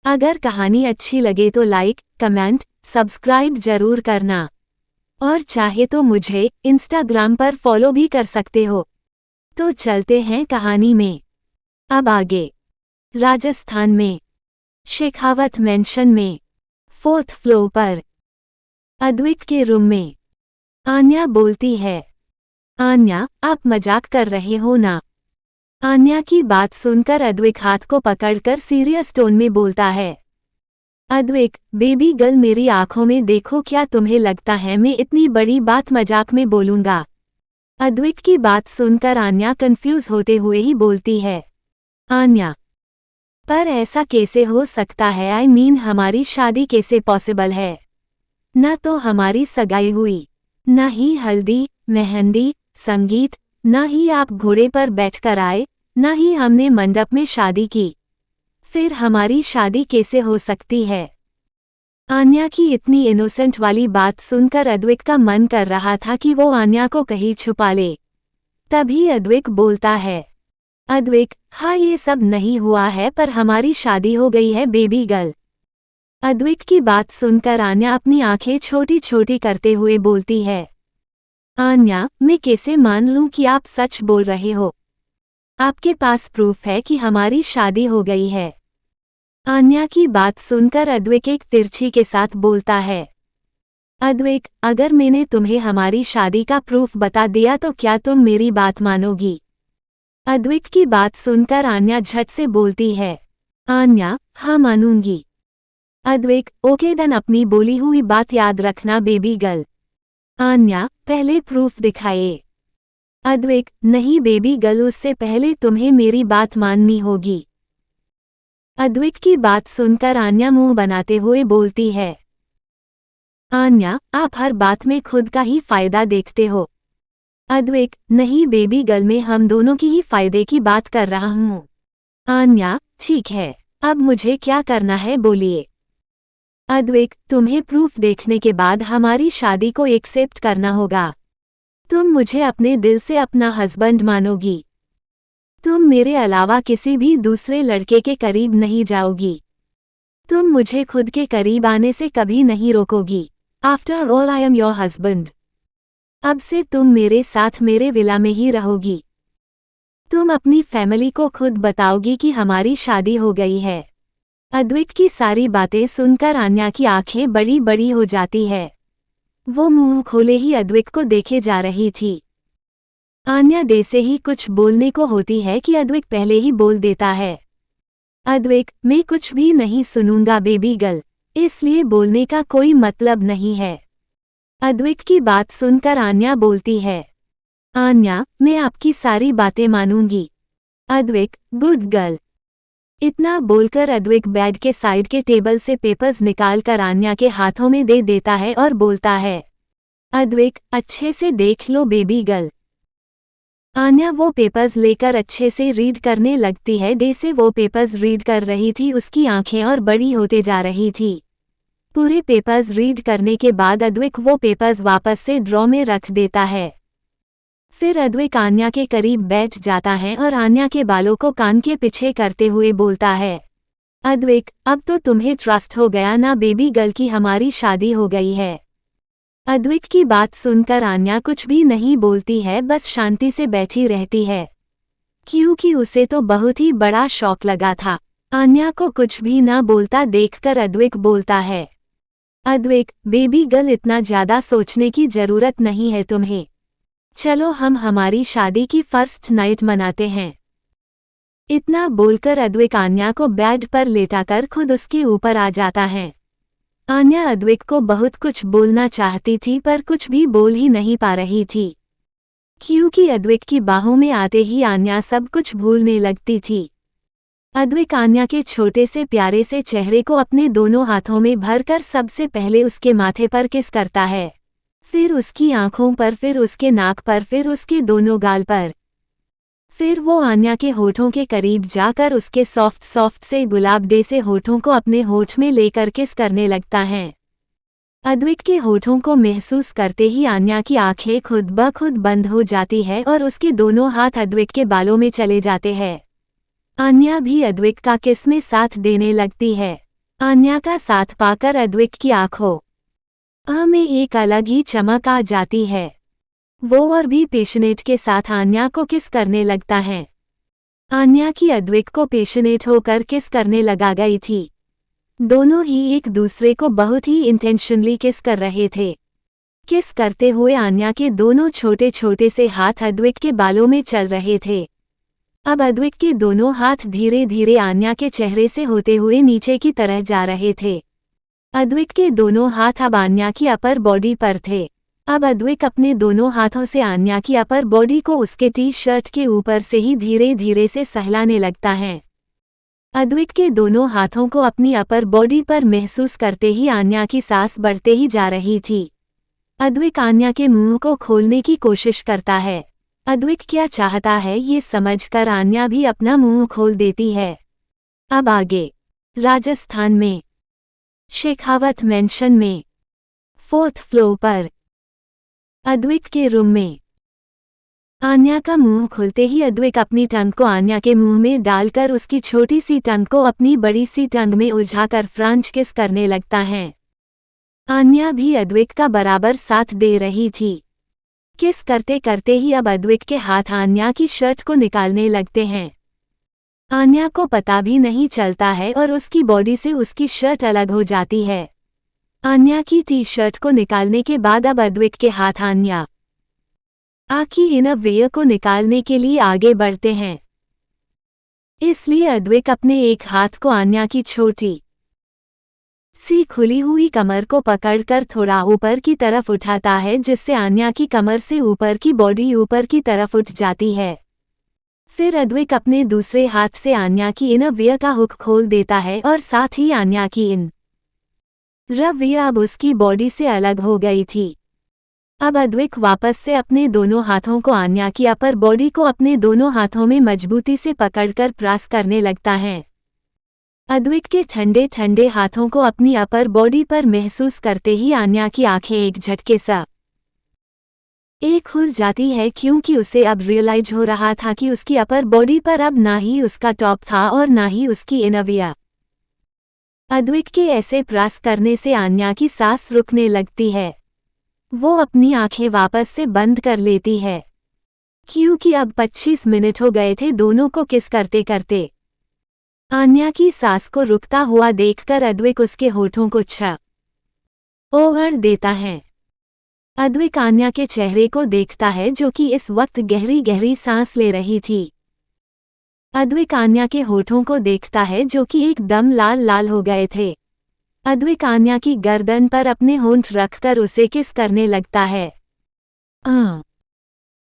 अगर कहानी अच्छी लगे तो लाइक, कमेंट, सब्सक्राइब जरूर करना। और चाहे तो मुझे इंस्टाग्राम पर फॉलो भी कर सकते हो। तो चलते हैं कहानी में। अब आगे। राजस्थान में शेखावत मेंशन में 4th फ्लोर पर अद्विक के रूम में आन्या बोलती है, आन्या, आप मजाक कर रहे हो ना? आन्या की बात सुनकर अद्विक हाथ को पकड़कर सीरियस टोन में बोलता है, अद्विक, बेबी गर्ल, मेरी आंखों में देखो, क्या तुम्हें लगता है मैं इतनी बड़ी बात मजाक में बोलूंगा? अद्विक की बात सुनकर आन्या कंफ्यूज होते हुए ही बोलती है, आन्या, पर ऐसा कैसे हो सकता है? आई मीन हमारी शादी कैसे पॉसिबल है? न तो हमारी सगाई हुई, न ही हल्दी, मेहंदी, संगीत, न ही आप घोड़े पर बैठकर आए, न ही हमने मंडप में शादी की। फिर हमारी शादी कैसे हो सकती है? आन्या की इतनी इनोसेंट वाली बात सुनकर अद्विक का मन कर रहा था कि वो आन्या को कहीं छुपा ले। तभी अद्विक बोलता है, अद्विक, हाँ ये सब नहीं हुआ है, पर हमारी शादी हो गई है बेबी गर्ल। अद्विक की बात सुनकर आन्या अपनी आंखें छोटी छोटी करते हुए बोलती है, आन्या, मैं कैसे मान लूं कि आप सच बोल रहे हो? आपके पास प्रूफ है कि हमारी शादी हो गई है? आन्या की बात सुनकर अद्विक एक तिरछी के साथ बोलता है, अद्विक, अगर मैंने तुम्हें हमारी शादी का प्रूफ बता दिया तो क्या तुम मेरी बात मानोगी? अद्विक की बात सुनकर आन्या झट से बोलती है, आन्या, हाँ मानूंगी। अद्विक, ओके डन, अपनी बोली हुई बात याद रखना बेबी गर्ल। आन्या, पहले प्रूफ दिखाए। अद्विक, नहीं बेबी गर्ल, उससे पहले तुम्हें मेरी बात माननी होगी। अद्विक की बात सुनकर आन्या मुंह बनाते हुए बोलती है, आन्या, आप हर बात में खुद का ही फायदा देखते हो। अद्विक, नहीं बेबी गर्ल, मैं हम दोनों की ही फायदे की बात कर रहा हूँ। आन्या, ठीक है, अब मुझे क्या करना है बोलिए। अद्विक, तुम्हें प्रूफ देखने के बाद हमारी शादी को एक्सेप्ट करना होगा। तुम मुझे अपने दिल से अपना हस्बैंड मानोगी। तुम मेरे अलावा किसी भी दूसरे लड़के के करीब नहीं जाओगी। तुम मुझे खुद के करीब आने से कभी नहीं रोकोगी। After all I am your husband. अब से तुम मेरे साथ मेरे विला में ही रहोगी। तुम अपनी फैमिली को खुद बताओगी कि हमारी शादी हो गई है। अद्विक की सारी बातें सुनकर आन्या की आंखें बड़ी बड़ी हो जाती है। वो मुंह खोले ही अद्विक को देखे जा रही थी। आन्या डे से ही कुछ बोलने को होती है कि अद्विक पहले ही बोल देता है, अद्विक, मैं कुछ भी नहीं सुनूंगा बेबी गर्ल, इसलिए बोलने का कोई मतलब नहीं है। अद्विक की बात सुनकर आन्या बोलती है, आन्या, मैं आपकी सारी बातें मानूंगी। Advik, good girl. इतना बोलकर अद्विक बेड के साइड के टेबल से पेपर्स निकालकर आन्या के हाथों में दे देता है और बोलता है, अद्विक, अच्छे से देख लो बेबी गर्ल। आन्या वो पेपर्स लेकर अच्छे से रीड करने लगती है। डे से वो पेपर्स रीड कर रही थी, उसकी आंखें और बड़ी होते जा रही थी। पूरे पेपर्स रीड करने के बाद अद्विक वो पेपर्स वापस से ड्रॉ में रख देता है। फिर अद्विक आन्या के करीब बैठ जाता है और आन्या के बालों को कान के पीछे करते हुए बोलता है, अद्विक, अब तो तुम्हें ट्रस्ट हो गया ना बेबी गर्ल की हमारी शादी हो गई है। अद्विक की बात सुनकर आन्या कुछ भी नहीं बोलती है, बस शांति से बैठी रहती है, क्योंकि उसे तो बहुत ही बड़ा शॉक लगा था। आन्या को कुछ भी ना बोलता देखकर अद्विक बोलता है, अद्विक, बेबी गर्ल, इतना ज्यादा सोचने की जरूरत नहीं है तुम्हें। चलो हम हमारी शादी की फर्स्ट नाइट मनाते हैं। इतना बोलकर अद्विक आन्या को बेड पर लेटाकर खुद उसके ऊपर आ जाता है। आन्या अद्विक को बहुत कुछ बोलना चाहती थी, पर कुछ भी बोल ही नहीं पा रही थी, क्योंकि अद्विक की बाहों में आते ही आन्या सब कुछ भूलने लगती थी। अद्विक आन्या के छोटे से प्यारे से चेहरे को अपने दोनों हाथों में भरकर सबसे पहले उसके माथे पर किस करता है, फिर उसकी आंखों पर, फिर उसके नाक पर, फिर उसके दोनों गाल पर। फिर वो आन्या के होठों के करीब जाकर उसके सॉफ्ट सॉफ्ट से गुलाबदे से होठों को अपने होठ में लेकर किस करने लगता है। अद्विक के होठों को महसूस करते ही आन्या की आंखें खुद ब खुद बंद हो जाती है और उसके दोनों हाथ अद्विक के बालों में चले जाते हैं। आन्या भी अद्विक का किस में साथ देने लगती है। आन्या का साथ पाकर अद्विक की आंखों में एक अलग ही चमक आ जाती है। वो और भी पैशनेट के साथ आन्या को किस करने लगता है। आन्या की अद्विक को पैशनेट होकर किस करने लगा गई थी। दोनों ही एक दूसरे को बहुत ही इंटेंशनली किस कर रहे थे। किस करते हुए आन्या के दोनों छोटे छोटे से हाथ अद्विक के बालों में चल रहे थे। अब अद्विक के दोनों हाथ धीरे धीरे आन्या के चेहरे से होते हुए नीचे की तरह जा रहे थे। अद्विक के दोनों हाथ अब आन्या की अपर बॉडी पर थे। अब अद्विक अपने दोनों हाथों से आन्या की अपर बॉडी को उसके टी शर्ट के ऊपर से ही धीरे धीरे से सहलाने लगता है। अद्विक के दोनों हाथों को अपनी अपर बॉडी पर महसूस करते ही आन्या की सांस बढ़ते ही जा रही थी। अद्विक आन्या के मुंह को खोलने की कोशिश करता है। अद्विक क्या चाहता है ये समझकर आन्या भी अपना मुंह खोल देती है। अब आगे राजस्थान में शेखावत मेंशन में 4th फ्लोर पर अद्विक के रूम में आन्या का मुंह खुलते ही अद्विक अपनी टंग को आन्या के मुंह में डालकर उसकी छोटी सी टंग को अपनी बड़ी सी टंग में उलझाकर फ्रेंच किस करने लगता है। आन्या भी अद्विक का बराबर साथ दे रही थी। किस करते करते ही अब अद्विक के हाथ आन्या की शर्ट को निकालने लगते हैं। आन्या को पता भी नहीं चलता है और उसकी बॉडी से उसकी शर्ट अलग हो जाती है। आन्या की टी शर्ट को निकालने के बाद अब अद्विक के हाथ आन्या की इनर वेयर को निकालने के लिए आगे बढ़ते हैं। इसलिए अद्विक अपने एक हाथ को आन्या की छोटी सी खुली हुई कमर को पकड़कर थोड़ा ऊपर की तरफ उठाता है, जिससे आन्या की कमर से ऊपर की बॉडी ऊपर की तरफ उठ जाती है। फिर अद्विक अपने दूसरे हाथ से आन्या की इनर वियर का हुक खोल देता है और साथ ही आन्या की इनर वियर अब उसकी बॉडी से अलग हो गई थी। अब अद्विक वापस से अपने दोनों हाथों को आन्या की अपर बॉडी को अपने दोनों हाथों में मजबूती से पकड़कर प्रेस करने लगता है। अद्विक के ठंडे ठंडे हाथों को अपनी अपर बॉडी पर महसूस करते ही आन्या की आंखें एक झटके से खुल जाती है, क्योंकि उसे अब रियलाइज हो रहा था कि उसकी अपर बॉडी पर अब ना ही उसका टॉप था और ना ही उसकी इनर वियर। अद्विक के ऐसे प्रेस करने से आन्या की सांस रुकने लगती है। वो अपनी आंखें वापस से बंद कर लेती है, क्योंकि अब 25 मिनट हो गए थे दोनों को किस करते करते। आन्या की सांस को रुकता हुआ देखकर अद्विक उसके होठों को ओवर देता है। अद्विक आन्या के चेहरे को देखता है, जो कि इस वक्त गहरी गहरी सांस ले रही थी। अद्विक आन्या के होठों को देखता है, जो कि एकदम लाल लाल हो गए थे। अद्विक आन्या की गर्दन पर अपने होंठ रखकर उसे किस करने लगता है।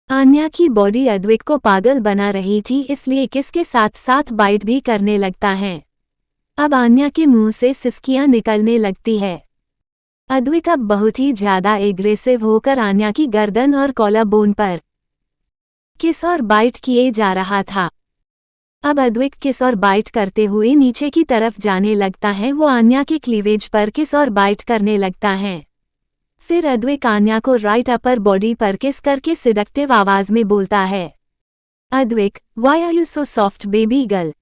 आन्या की बॉडी अद्विक को पागल बना रही थी, इसलिए किस के साथ साथ बाइट भी करने लगता है। अब आन्या के मुंह से सिसकियां निकलने लगती है। अद्विक अब बहुत ही ज्यादा एग्रेसिव होकर आन्या की गर्दन और कॉलर बोन पर किस और बाइट किए जा रहा था। अब अद्विक किस और बाइट करते हुए नीचे की तरफ जाने लगता है। वो आन्या के क्लीवेज पर किस और बाइट करने लगता है। फिर अद्विक आन्या को राइट अपर बॉडी पर किस करके सिडक्टिव आवाज में बोलता है, Advik, why are you so soft baby girl.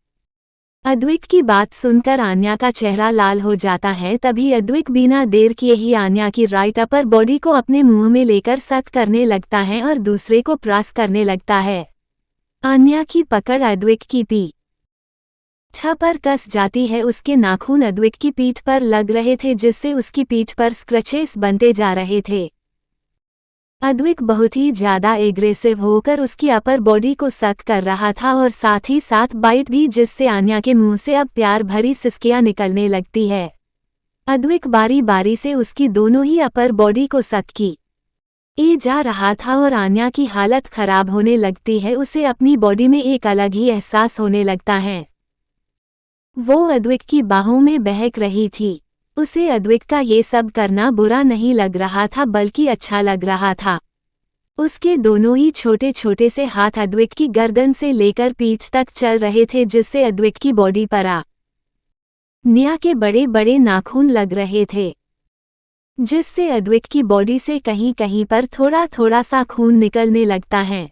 Advik की बात सुनकर आन्या का चेहरा लाल हो जाता है। तभी अद्विक बिना देर किए ही आन्या की राइट अपर बॉडी को अपने मुंह में लेकर सक करने लगता है और दूसरे को प्रेस करने लगता है। आन्या की पकड़ अद्विक की पीठ पर कस जाती है। उसके नाखून अद्विक की पीठ पर लग रहे थे, जिससे उसकी पीठ पर स्क्रचेस बनते जा रहे थे। अद्विक बहुत ही ज्यादा एग्रेसिव होकर उसकी अपर बॉडी को सक कर रहा था और साथ ही साथ बाइट भी, जिससे आन्या के मुंह से अब प्यार भरी सिसकियां निकलने लगती है। अद्विक बारी बारी से उसकी दोनों ही अपर बॉडी को सक की जा रहा था और आन्या की हालत खराब होने लगती है। उसे अपनी बॉडी में एक अलग ही एहसास होने लगता है। वो अद्विक की बाहों में बहक रही थी। उसे अद्विक का ये सब करना बुरा नहीं लग रहा था, बल्कि अच्छा लग रहा था। उसके दोनों ही छोटे छोटे से हाथ अद्विक की गर्दन से लेकर पीठ तक चल रहे थे, जिससे अद्विक की बॉडी पर आन्या के बड़े बड़े नाखून लग रहे थे, जिससे अद्विक की बॉडी से कहीं कहीं पर थोड़ा थोड़ा सा खून निकलने लगता है।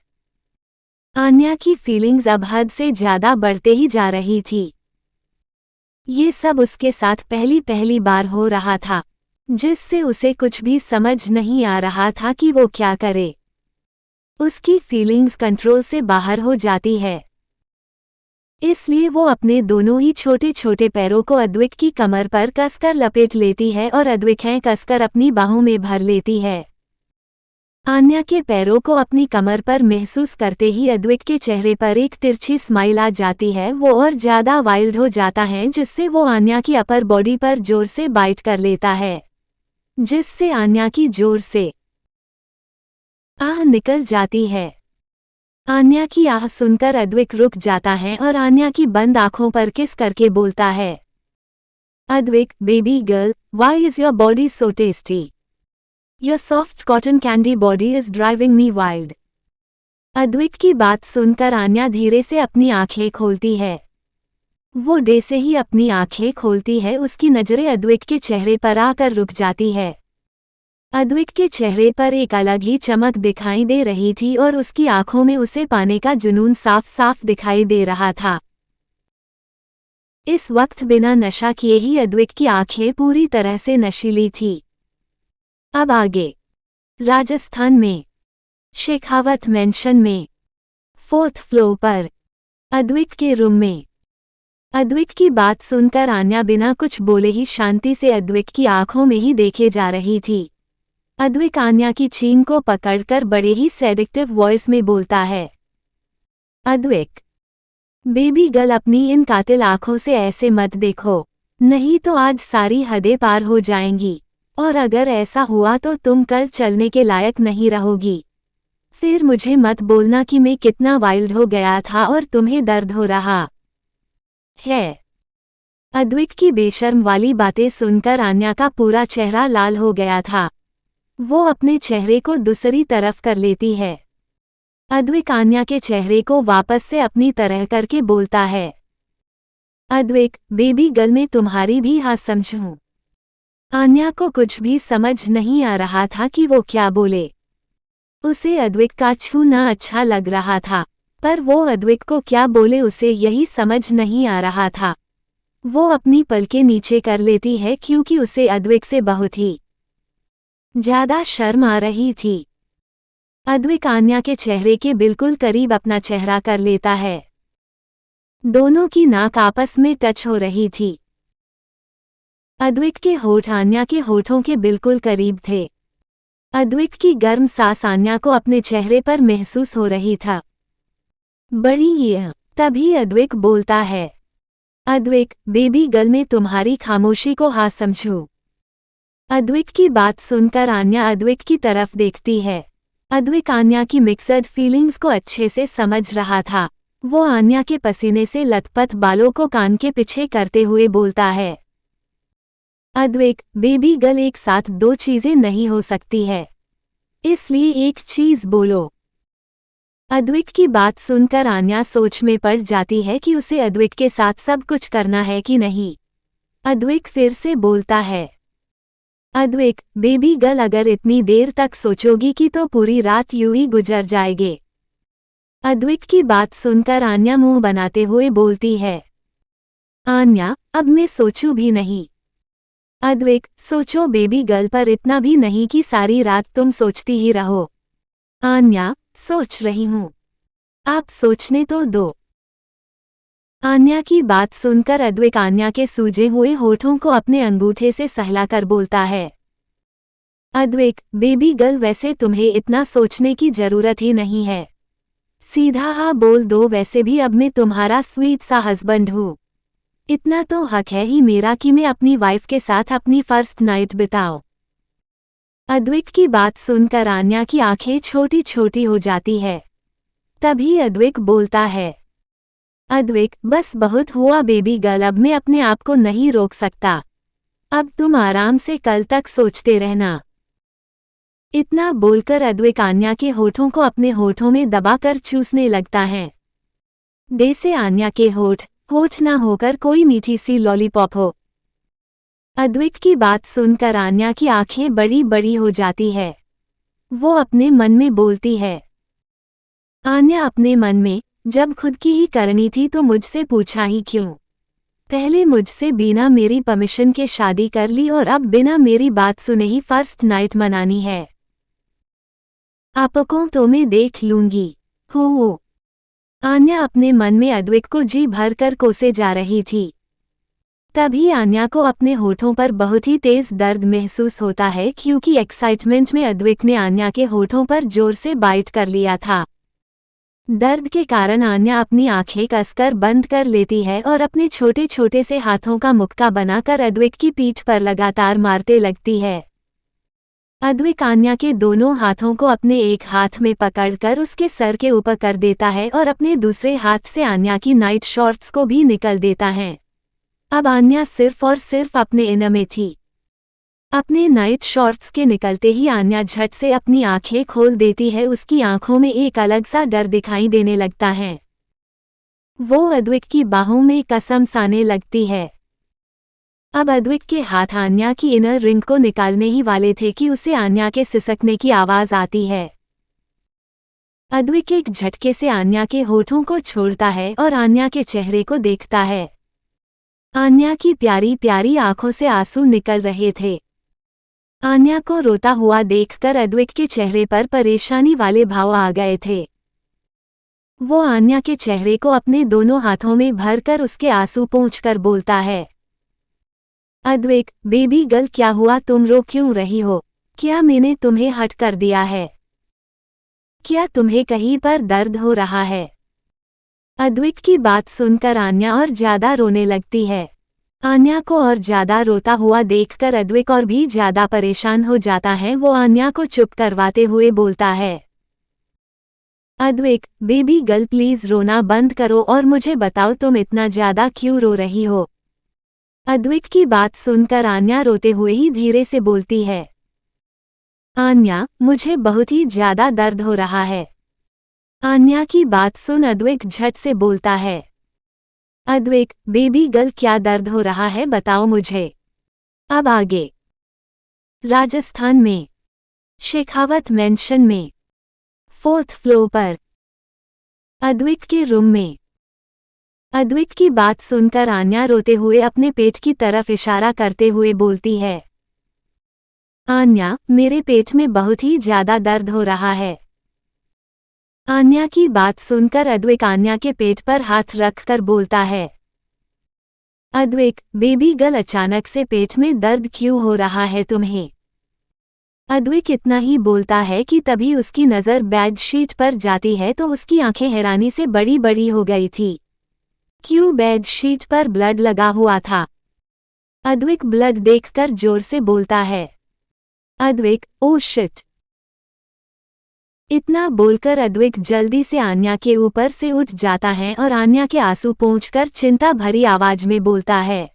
आन्या की फीलिंग्स अब हद से ज्यादा बढ़ते ही जा रही थी। ये सब उसके साथ पहली पहली बार हो रहा था, जिससे उसे कुछ भी समझ नहीं आ रहा था कि वो क्या करे। उसकी फीलिंग्स कंट्रोल से बाहर हो जाती है, इसलिए वो अपने दोनों ही छोटे छोटे पैरों को अद्विक की कमर पर कसकर लपेट लेती है और अद्विक कसकर अपनी बाहों में भर लेती है। आन्या के पैरों को अपनी कमर पर महसूस करते ही अद्विक के चेहरे पर एक तिरछी स्माइल आ जाती है। वो और ज्यादा वाइल्ड हो जाता है, जिससे वो आन्या की अपर बॉडी पर जोर से बाइट कर लेता है, जिससे आन्या की जोर से आह निकल जाती है। आन्या की आह सुनकर अद्विक रुक जाता है और आन्या की बंद आंखों पर किस करके बोलता है, Advik, baby girl, why is your body so tasty? Your soft cotton candy body is driving me wild. Advik की बात सुनकर आन्या धीरे से अपनी आंखें खोलती है। वो डे से ही अपनी आंखें खोलती है, उसकी नजरें अद्विक के चेहरे पर आकर रुक जाती है। अद्विक के चेहरे पर एक अलग ही चमक दिखाई दे रही थी और उसकी आंखों में उसे पाने का जुनून साफ साफ दिखाई दे रहा था। इस वक्त बिना नशा किए ही अद्विक की आंखें पूरी तरह से नशीली थी। अब आगे राजस्थान में शेखावत मेंशन में 4th फ्लोर पर अद्विक के रूम में अद्विक की बात सुनकर आन्या बिना कुछ बोले ही शांति से अद्विक की आंखों में ही देखे जा रही थी। अद्विक आन्या की चीन को पकड़कर बड़े ही सेडिक्टिव वॉइस में बोलता है, अद्विक, बेबी गर्ल, अपनी इन कातिल आंखों से ऐसे मत देखो, नहीं तो आज सारी हदें पार हो जाएंगी, और अगर ऐसा हुआ तो तुम कल चलने के लायक नहीं रहोगी। फिर मुझे मत बोलना कि मैं कितना वाइल्ड हो गया था और तुम्हें दर्द हो रहा है। अद्विक की बेशर्म वाली बातें सुनकर आन्या का पूरा चेहरा लाल हो गया था। वो अपने चेहरे को दूसरी तरफ कर लेती है। अद्विक आन्या के चेहरे को वापस से अपनी तरह करके बोलता है, अद्विक, बेबी गर्ल, मैं तुम्हारी भी हाँ समझूं। आन्या को कुछ भी समझ नहीं आ रहा था कि वो क्या बोले। उसे अद्विक का छूना अच्छा लग रहा था, पर वो अद्विक को क्या बोले उसे यही समझ नहीं आ रहा था। वो अपनी पलकें नीचे कर लेती है क्योंकि उसे अद्विक से बहुत ही ज्यादा शर्म आ रही थी। अद्विक आन्या के चेहरे के बिल्कुल करीब अपना चेहरा कर लेता है। दोनों की नाक आपस में टच हो रही थी। अद्विक के होठ आन्या के होठों के बिल्कुल करीब थे। अद्विक की गर्म सांस आन्या को अपने चेहरे पर महसूस हो रही था। बड़ी ये तभी अद्विक बोलता है, अद्विक, बेबी गर्ल, मैं तुम्हारी खामोशी को हाँ समझूं। अद्विक की बात सुनकर आन्या अद्विक की तरफ देखती है। अद्विक आन्या की मिक्सड फीलिंग्स को अच्छे से समझ रहा था। वो आन्या के पसीने से लथपथ बालों को कान के पीछे करते हुए बोलता है, अद्विक, बेबी गर्ल, एक साथ दो चीजें नहीं हो सकती है, इसलिए एक चीज बोलो। अद्विक की बात सुनकर आन्या सोच में पड़ जाती है कि उसे अद्विक के साथ सब कुछ करना है कि नहीं। अद्विक फिर से बोलता है, अद्विक, बेबी गर्ल, अगर इतनी देर तक सोचोगी कि तो पूरी रात यूं ही गुजर जाएगी। अद्विक की बात सुनकर आन्या मुंह बनाते हुए बोलती है, आन्या, अब मैं सोचूं भी नहीं। अद्विक, सोचो बेबी गर्ल, पर इतना भी नहीं कि सारी रात तुम सोचती ही रहो। आन्या, सोच रही हूं, आप सोचने तो दो। आन्या की बात सुनकर अद्विक आन्या के सूजे हुए होठों को अपने अंगूठे से सहलाकर बोलता है, अद्विक, बेबी गर्ल, वैसे तुम्हें इतना सोचने की जरूरत ही नहीं है, सीधा हाँ बोल दो। वैसे भी अब मैं तुम्हारा स्वीट सा हस्बैंड हूँ। इतना तो हक है ही मेरा कि मैं अपनी वाइफ के साथ अपनी फर्स्ट नाइट बिताऊं। अद्विक की बात सुनकर आन्या की आंखें छोटी छोटी हो जाती है। तभी अद्विक बोलता है, अद्विक, बस बहुत हुआ बेबी गर्ल, अब मैं अपने आप को नहीं रोक सकता। अब तुम आराम से कल तक सोचते रहना। इतना बोलकर अद्विक आन्या के होठों को अपने होठों में दबाकर चूसने लगता है। जैसे आन्या के होठ ना होकर कोई मीठी सी लॉलीपॉप हो। अद्विक की बात सुनकर आन्या की आंखें बड़ी बड़ी हो जाती है। वो अपने मन में बोलती है, आन्या अपने मन में, जब खुद की ही करनी थी तो मुझसे पूछा ही क्यों। पहले मुझसे बिना मेरी परमिशन के शादी कर ली और अब बिना मेरी बात सुने ही फर्स्ट नाइट मनानी है। आपको तो मैं देख लूंगी। हो। आन्या अपने मन में अद्विक को जी भर कर कोसे जा रही थी। तभी आन्या को अपने होठों पर बहुत ही तेज दर्द महसूस होता है क्योंकि एक्साइटमेंट में अद्विक ने आन्या के होठों पर जोर से बाइट कर लिया था। दर्द के कारण आन्या अपनी आंखें कसकर बंद कर लेती है और अपने छोटे छोटे से हाथों का मुक्का बनाकर अद्विक की पीठ पर लगातार मारते लगती है। अद्विक आन्या के दोनों हाथों को अपने एक हाथ में पकड़कर उसके सर के ऊपर कर देता है और अपने दूसरे हाथ से आन्या की नाइट शॉर्ट्स को भी निकल देता है। अब आन्या सिर्फ और सिर्फ अपने इनर में थी। अपने नाइट शॉर्ट्स के निकलते ही आन्या झट से अपनी आंखें खोल देती है। उसकी आंखों में एक अलग सा डर दिखाई देने लगता है। वो अद्विक की बाहों में कसम साने लगती है। अब अद्विक के हाथ आन्या की इनर रिंग को निकालने ही वाले थे कि उसे आन्या के सिसकने की आवाज आती है। अद्विक एक झटके से आन्या के होठों को छोड़ता है और आन्या के चेहरे को देखता है। आन्या की प्यारी प्यारी आंखों से आंसू निकल रहे थे। आन्या को रोता हुआ देखकर अद्विक के चेहरे पर परेशानी वाले भाव आ गए थे। वो आन्या के चेहरे को अपने दोनों हाथों में भरकर उसके आंसू पोंछकर बोलता है, अद्विक बेबी गर्ल क्या हुआ, तुम रो क्यों रही हो? क्या मैंने तुम्हें हट कर दिया है? क्या तुम्हें कहीं पर दर्द हो रहा है? अद्विक की बात सुनकर आन्या और ज्यादा रोने लगती है। आन्या को और ज्यादा रोता हुआ देखकर अद्विक और भी ज्यादा परेशान हो जाता है। वो आन्या को चुप करवाते हुए बोलता है, अद्विक बेबी गर्ल प्लीज रोना बंद करो और मुझे बताओ तुम इतना ज्यादा क्यों रो रही हो? अद्विक की बात सुनकर आन्या रोते हुए ही धीरे से बोलती है, आन्या मुझे बहुत ही ज्यादा दर्द हो रहा है। आन्या की बात सुन अद्विक झट से बोलता है, अद्विक बेबी गर्ल क्या दर्द हो रहा है बताओ मुझे। अब आगे। राजस्थान में शेखावत मेंशन में 4th फ्लोर पर अद्विक के रूम में। अद्विक की बात सुनकर आन्या रोते हुए अपने पेट की तरफ इशारा करते हुए बोलती है, आन्या मेरे पेट में बहुत ही ज्यादा दर्द हो रहा है। आन्या की बात सुनकर अद्विक आन्या के पेट पर हाथ रखकर बोलता है, अद्विक बेबी गर्ल अचानक से पेट में दर्द क्यों हो रहा है तुम्हें? अद्विक इतना ही बोलता है कि तभी उसकी नज़र बेडशीट पर जाती है तो उसकी आंखें हैरानी से बड़ी बड़ी हो गई थी। क्यों बेडशीट पर ब्लड लगा हुआ था? अद्विक ब्लड देखकर जोर से बोलता है, अद्विक ओ शिट। इतना बोलकर अद्विक जल्दी से आन्या के ऊपर से उठ जाता है और आन्या के आंसू पोंछकर चिंता भरी आवाज में बोलता है,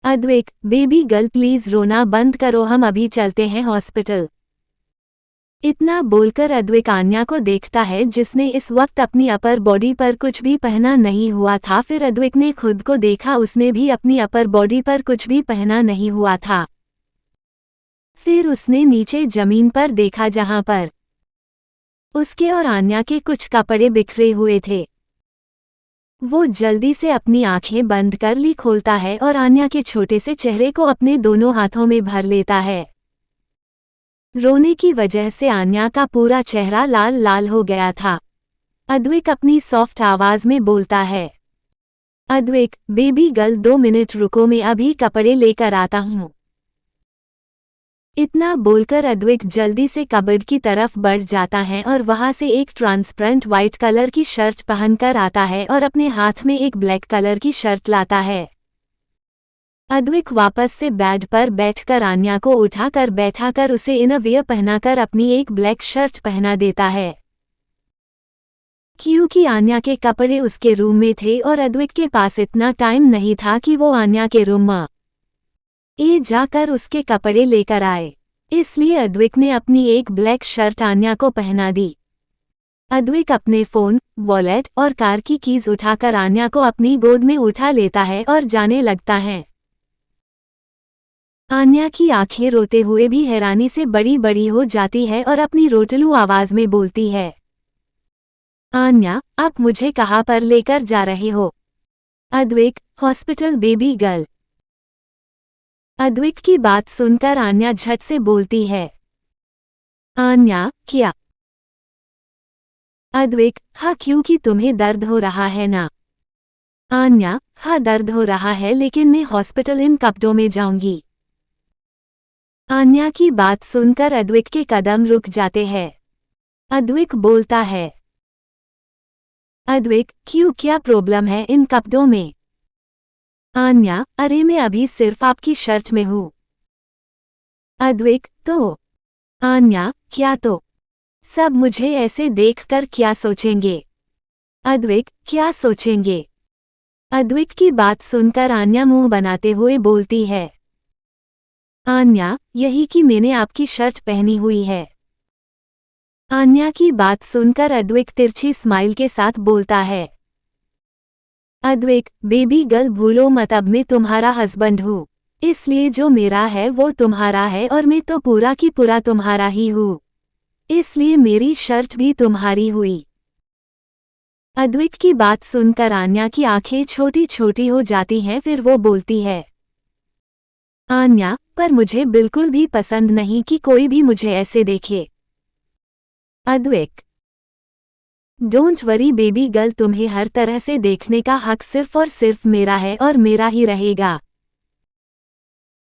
अद्विक बेबी गर्ल प्लीज रोना बंद करो, हम अभी चलते हैं हॉस्पिटल। इतना बोलकर अद्विक आन्या को देखता है जिसने इस वक्त अपनी अपर बॉडी पर कुछ भी पहना नहीं हुआ था। फिर अद्विक ने खुद को देखा, उसने भी अपनी अपर बॉडी पर कुछ भी पहना नहीं हुआ था। फिर उसने नीचे जमीन पर देखा जहां पर उसके और आन्या के कुछ कपड़े बिखरे हुए थे। वो जल्दी से अपनी आंखें बंद कर ली खोलता है और आन्या के छोटे से चेहरे को अपने दोनों हाथों में भर लेता है। रोने की वजह से आन्या का पूरा चेहरा लाल लाल हो गया था। अद्विक अपनी सॉफ्ट आवाज में बोलता है, अद्विक बेबी गर्ल 2 मिनट रुको, मैं अभी कपड़े लेकर आता हूँ। इतना बोलकर अद्विक जल्दी से कबर्ड की तरफ बढ़ जाता है और वहां से एक ट्रांसपेरेंट वाइट कलर की शर्ट पहनकर आता है और अपने हाथ में एक ब्लैक कलर की शर्ट लाता है। अद्विक वापस से बेड पर बैठकर आन्या को उठाकर बैठाकर उसे इनरवियर पहनाकर अपनी एक ब्लैक शर्ट पहना देता है। क्योंकि आन्या के कपड़े उसके रूम में थे और अद्विक के पास इतना टाइम नहीं था कि वो आन्या के रूम में जाकर उसके कपड़े लेकर आए, इसलिए अद्विक ने अपनी एक ब्लैक शर्ट आन्या को पहना दी। अद्विक अपने फोन, वॉलेट और कार की कीज उठाकर आन्या को अपनी गोद में उठा लेता है और जाने लगता है। आन्या की आंखें रोते हुए भी हैरानी से बड़ी बड़ी हो जाती है और अपनी रोटलू आवाज में बोलती है, आन्या आप मुझे कहाँ पर लेकर जा रहे हो? Advik, hospital baby girl. Advik की बात सुनकर आन्या झट से बोलती है। आन्या, क्या? अद्विक, हाँ क्योंकि तुम्हें दर्द हो रहा है ना? आन्या, हाँ दर्द हो रहा है लेकिन मैं हॉस्पिटल इन कपड़ों में जाऊंगी। आन्या की बात सुनकर अद्विक के कदम रुक जाते हैं। अद्विक बोलता है। अद्विक, क्यों, क्या प्रॉब्लम है इन कपड़ों में? आन्या, अरे मैं अभी सिर्फ आपकी शर्ट में हूँ। अद्विक, तो? आन्या, क्या तो? सब मुझे ऐसे देखकर क्या सोचेंगे? अद्विक, क्या सोचेंगे? अद्विक की बात सुनकर आन्या मुंह बनाते हुए बोलती है। आन्या, यही कि मैंने आपकी शर्ट पहनी हुई है। आन्या की बात सुनकर अद्विक तिरछी स्माइल के साथ बोलता है। अद्विक, बेबी गर्ल भूलो मत, अब मैं तुम्हारा हस्बैंड हूँ, इसलिए जो मेरा है वो तुम्हारा है और मैं तो पूरा की पूरा तुम्हारा ही हूँ, इसलिए मेरी शर्ट भी तुम्हारी हुई। अद्विक की बात सुनकर आन्या की आंखें छोटी छोटी हो जाती हैं, फिर वो बोलती है। आन्या, पर मुझे बिल्कुल भी पसंद नहीं कि कोई भी मुझे ऐसे देखे। Advik, don't worry baby girl, तुम्हें हर तरह से देखने का हक सिर्फ और सिर्फ मेरा है और मेरा ही रहेगा।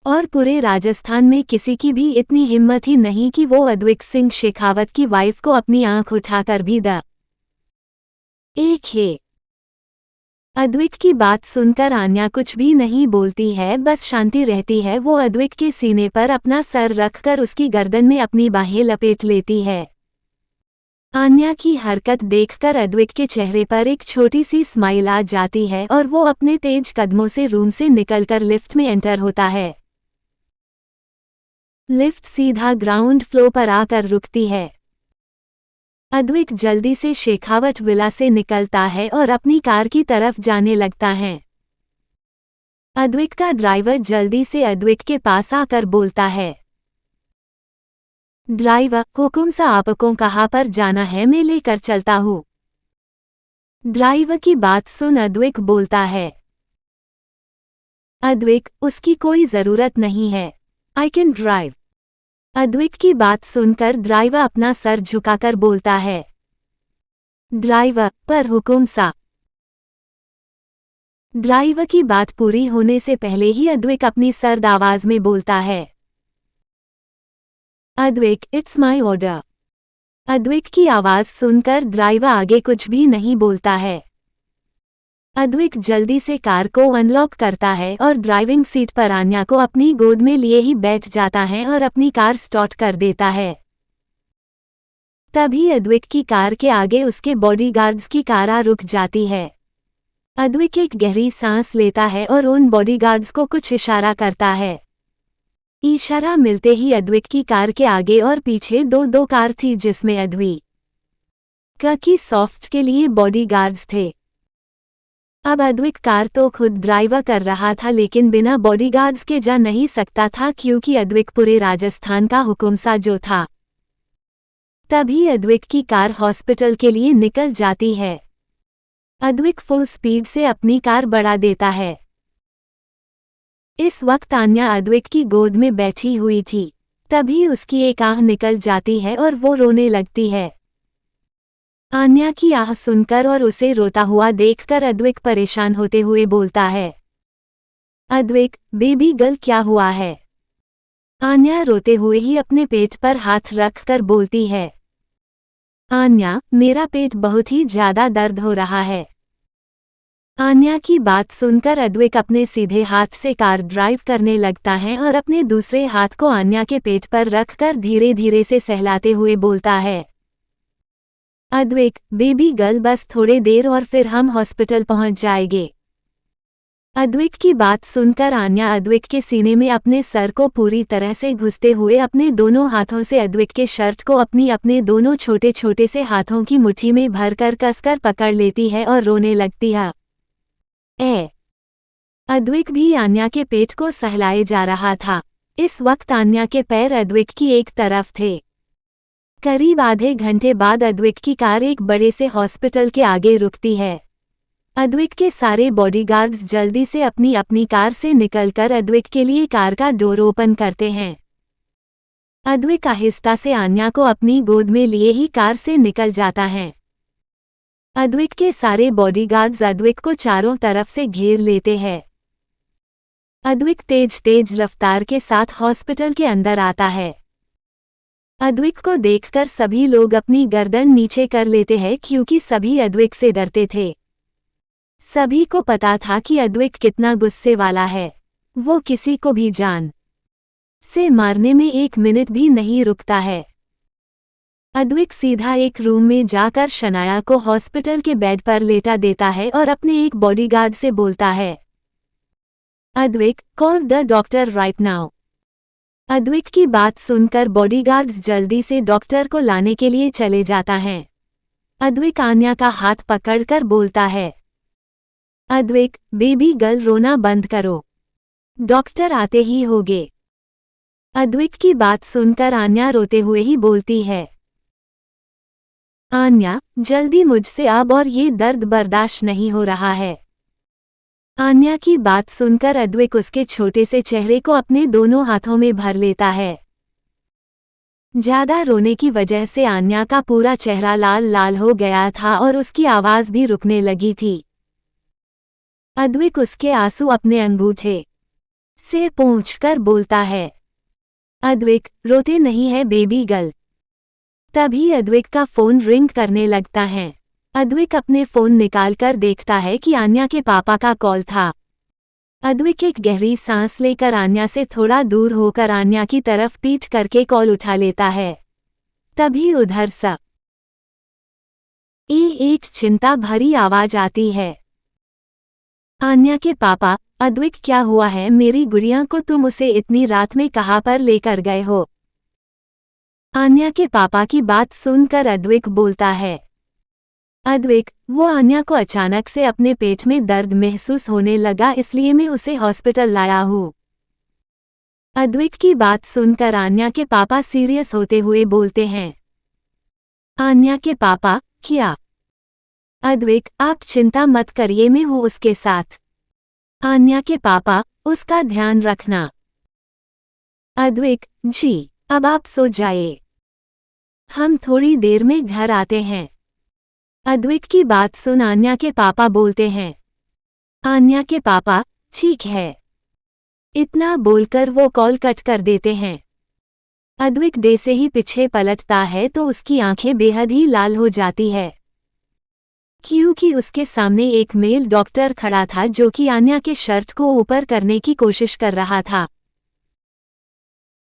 और पूरे राजस्थान में किसी की भी इतनी हिम्मत ही नहीं कि वो अद्विक सिंह शेखावत की वाइफ को अपनी आंख उठाकर भी एक है। अद्विक की बात सुनकर आन्या कुछ भी नहीं बोलती है, बस शांति रहती है। वो अद्विक के सीने पर अपना सर रखकर उसकी गर्दन में अपनी बाहें लपेट लेती है। आन्या की हरकत देखकर अद्विक के चेहरे पर एक छोटी सी स्माइल आ जाती है और वो अपने तेज कदमों से रूम से निकलकर लिफ्ट में एंटर होता है। लिफ्ट सीधा ग्राउंड फ्लोर पर आकर रुकती है। अद्विक जल्दी से शेखावत विला से निकलता है और अपनी कार की तरफ जाने लगता है। अद्विक का ड्राइवर जल्दी से अद्विक के पास आकर बोलता है। ड्राइवर, हुकुम सा आपको कहाँ पर जाना है, मैं लेकर चलता हूँ। ड्राइवर की बात सुन अद्विक बोलता है। अद्विक, उसकी कोई जरूरत नहीं है, आई कैन ड्राइव। अद्विक की बात सुनकर ड्राइवर अपना सर झुकाकर बोलता है। ड्राइवर, पर हुकुम सा। ड्राइवर की बात पूरी होने से पहले ही अद्विक अपनी सर्द आवाज में बोलता है। Advik, it's my order. Advik की आवाज सुनकर ड्राइवर आगे कुछ भी नहीं बोलता है। अद्विक जल्दी से कार को अनलॉक करता है और ड्राइविंग सीट पर आन्या को अपनी गोद में लिए ही बैठ जाता है और अपनी कार स्टार्ट कर देता है। तभी अद्विक की कार के आगे उसके बॉडीगार्ड्स की कार रुक जाती है। अद्विक एक गहरी सांस लेता है और उन बॉडीगार्ड्स को कुछ इशारा करता है। इशारा मिलते ही अद्विक की कार के आगे और पीछे दो कार थी, जिसमें अद्विक की सॉफ्ट के लिए बॉडीगार्ड्स थे। अब अद्विक कार तो खुद ड्राइवर कर रहा था, लेकिन बिना बॉडीगार्ड्स के जा नहीं सकता था, क्योंकि अद्विक पूरे राजस्थान का हुकुमसा जो था। तभी अद्विक की कार हॉस्पिटल के लिए निकल जाती है। अद्विक फुल स्पीड से अपनी कार बढ़ा देता है। इस वक्त आन्या अद्विक की गोद में बैठी हुई थी। तभी उसकी एक आह निकल जाती है और वो रोने लगती है। आन्या की आह सुनकर और उसे रोता हुआ देखकर अद्विक परेशान होते हुए बोलता है। अद्विक, बेबी गर्ल, क्या हुआ है? आन्या रोते हुए ही अपने पेट पर हाथ रखकर बोलती है। आन्या, मेरा पेट बहुत ही ज्यादा दर्द हो रहा है। आन्या की बात सुनकर अद्विक अपने सीधे हाथ से कार ड्राइव करने लगता है और अपने दूसरे हाथ को आन्या के पेट पर रखकर धीरे धीरे से सहलाते हुए बोलता है। अद्विक, बेबी गर्ल, बस थोड़े देर और फिर हम हॉस्पिटल पहुंच जाएंगे। अद्विक की बात सुनकर आन्या अद्विक के सीने में अपने सर को पूरी तरह से घुसते हुए अपने दोनों हाथों से अद्विक के शर्ट को अपने दोनों छोटे छोटे से हाथों की मुट्ठी में भरकर कसकर पकड़ लेती है और रोने लगती है। अद्विक भी आन्या के पेट को सहलाए जा रहा था। इस वक्त आन्या के पैर अद्विक की एक तरफ थे। करीब आधे घंटे बाद अद्विक की कार एक बड़े से हॉस्पिटल के आगे रुकती है। अद्विक के सारे बॉडीगार्ड्स जल्दी से अपनी अपनी कार से निकलकर अद्विक के लिए कार का डोर ओपन करते हैं। अद्विक आहिस्ता से आन्या को अपनी गोद में लिए ही कार से निकल जाता है। अद्विक के सारे बॉडीगार्ड्स अद्विक को चारों तरफ से घेर लेते हैं। अद्विक तेज तेज रफ्तार के साथ हॉस्पिटल के अंदर आता है। अद्विक को देखकर सभी लोग अपनी गर्दन नीचे कर लेते हैं क्योंकि सभी अद्विक से डरते थे। सभी को पता था कि अद्विक कितना गुस्से वाला है। वो किसी को भी जान से मारने में 1 मिनट भी नहीं रुकता है। अद्विक सीधा एक रूम में जाकर शनाया को हॉस्पिटल के बेड पर लेटा देता है और अपने एक बॉडीगार्ड से बोलता है, Advik, call the doctor right now. Advik की बात सुनकर बॉडीगार्ड्स जल्दी से डॉक्टर को लाने के लिए चले जाता है। अद्विक आन्या का हाथ पकड़कर बोलता है, अद्विक, बेबी गर्ल रोना बंद करो, डॉक्टर आते ही होंगे। अद्विक की बात सुनकर आन्या रोते हुए ही बोलती है, आन्या, जल्दी मुझसे अब और ये दर्द बर्दाश्त नहीं हो रहा है। आन्या की बात सुनकर अद्विक उसके छोटे से चेहरे को अपने दोनों हाथों में भर लेता है। ज्यादा रोने की वजह से आन्या का पूरा चेहरा लाल लाल हो गया था और उसकी आवाज भी रुकने लगी थी। अद्विक उसके आंसू अपने अंगूठे से पोंछकर बोलता है, अद्विक, रोते नहीं है बेबी गर्ल। तभी अद्विक का फोन रिंग करने लगता है। अद्विक अपने फोन निकालकर देखता है कि आन्या के पापा का कॉल था। अद्विक एक गहरी सांस लेकर आन्या से थोड़ा दूर होकर आन्या की तरफ पीठ करके कॉल उठा लेता है। तभी उधर से एक चिंता भरी आवाज आती है, आन्या के पापा, अद्विक क्या हुआ है मेरी गुड़िया को, तुम उसे इतनी रात में कहाँ पर लेकर गए हो? आन्या के पापा की बात सुनकर अद्विक बोलता है, अद्विक, वो आन्या को अचानक से अपने पेट में दर्द महसूस होने लगा इसलिए मैं उसे हॉस्पिटल लाया हूँ। अद्विक की बात सुनकर आन्या के पापा सीरियस होते हुए बोलते हैं, आन्या के पापा, क्या? अद्विक, आप चिंता मत करिए, मैं हूँ उसके साथ। आन्या के पापा, उसका ध्यान रखना। अद्विक, जी, अब आप सो जाइए, हम थोड़ी देर में घर आते हैं। अद्विक की बात सुन आन्या के पापा बोलते हैं, आन्या के पापा, ठीक है। इतना बोलकर वो कॉल कट कर देते हैं। अद्विक दे से ही पीछे पलटता है तो उसकी आंखें बेहद ही लाल हो जाती है क्योंकि उसके सामने एक मेल डॉक्टर खड़ा था जो कि आन्या के शर्ट को ऊपर करने की कोशिश कर रहा था।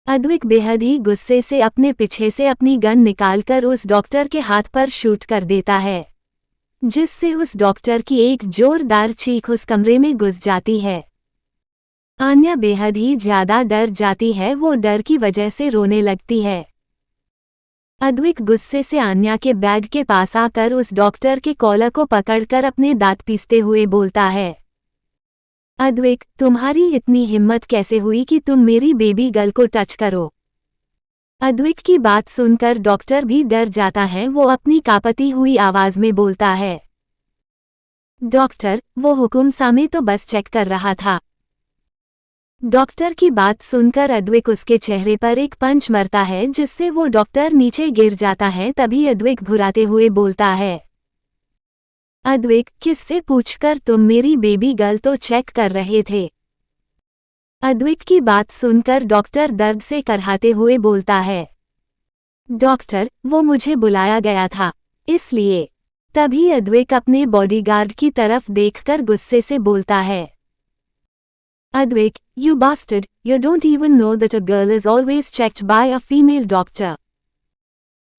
अद्विक बेहद ही गुस्से से अपने पीछे से अपनी गन निकालकर उस डॉक्टर के हाथ पर शूट कर देता है, जिससे उस डॉक्टर की एक जोरदार चीख उस कमरे में घुस जाती है। आन्या बेहद ही ज्यादा डर जाती है, वो डर की वजह से रोने लगती है। अद्विक गुस्से से आन्या के बेड के पास आकर उस डॉक्टर के कॉलर को पकड़कर अपने दांत पीसते हुए बोलता है, अद्विक, तुम्हारी इतनी हिम्मत कैसे हुई कि तुम मेरी बेबी गर्ल को टच करो? अद्विक की बात सुनकर डॉक्टर भी डर जाता है। वो अपनी कांपती हुई आवाज में बोलता है, डॉक्टर, वो हुकुम सामे तो बस चेक कर रहा था। डॉक्टर की बात सुनकर अद्विक उसके चेहरे पर एक पंच मरता है जिससे वो डॉक्टर नीचे गिर जाता है। तभी अद्विक घुराते हुए बोलता है, अद्विक, किससे पूछकर तुम मेरी बेबी गर्ल तो चेक कर रहे थे? अद्विक की बात सुनकर डॉक्टर दर्द से करहाते हुए बोलता है, डॉक्टर, वो मुझे बुलाया गया था, इसलिए। तभी अद्विक अपने बॉडीगार्ड की तरफ देखकर गुस्से से बोलता है, Advik, you bastard, you don't even know that a girl is always checked by a female doctor.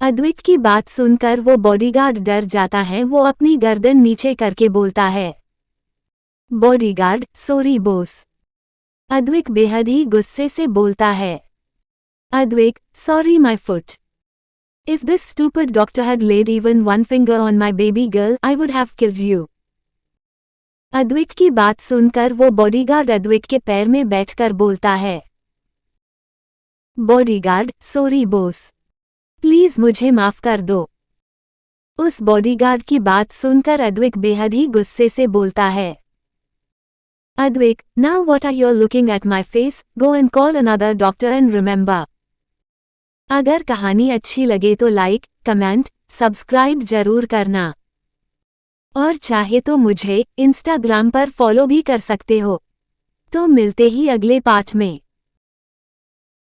Advik की बात सुनकर वो बॉडीगार्ड डर जाता है। वो अपनी गर्दन नीचे करके बोलता है, बॉडीगार्ड, सॉरी बॉस। अद्विक बेहद ही गुस्से से बोलता है, Advik, sorry my foot. If this stupid doctor had laid even one finger on my baby girl, I would have killed you. Advik की बात सुनकर वो बॉडीगार्ड अद्विक के पैर में बैठकर बोलता है, बॉडीगार्ड, सॉरी बॉस, प्लीज मुझे माफ कर दो। उस बॉडीगार्ड की बात सुनकर अद्विक बेहद ही गुस्से से बोलता है। Advik, now what are you looking at my face, go and call another doctor and remember. अगर कहानी अच्छी लगे तो लाइक, कमेंट, सब्सक्राइब जरूर करना। और चाहे तो मुझे इंस्टाग्राम पर फॉलो भी कर सकते हो। तो मिलते ही अगले पार्ट में।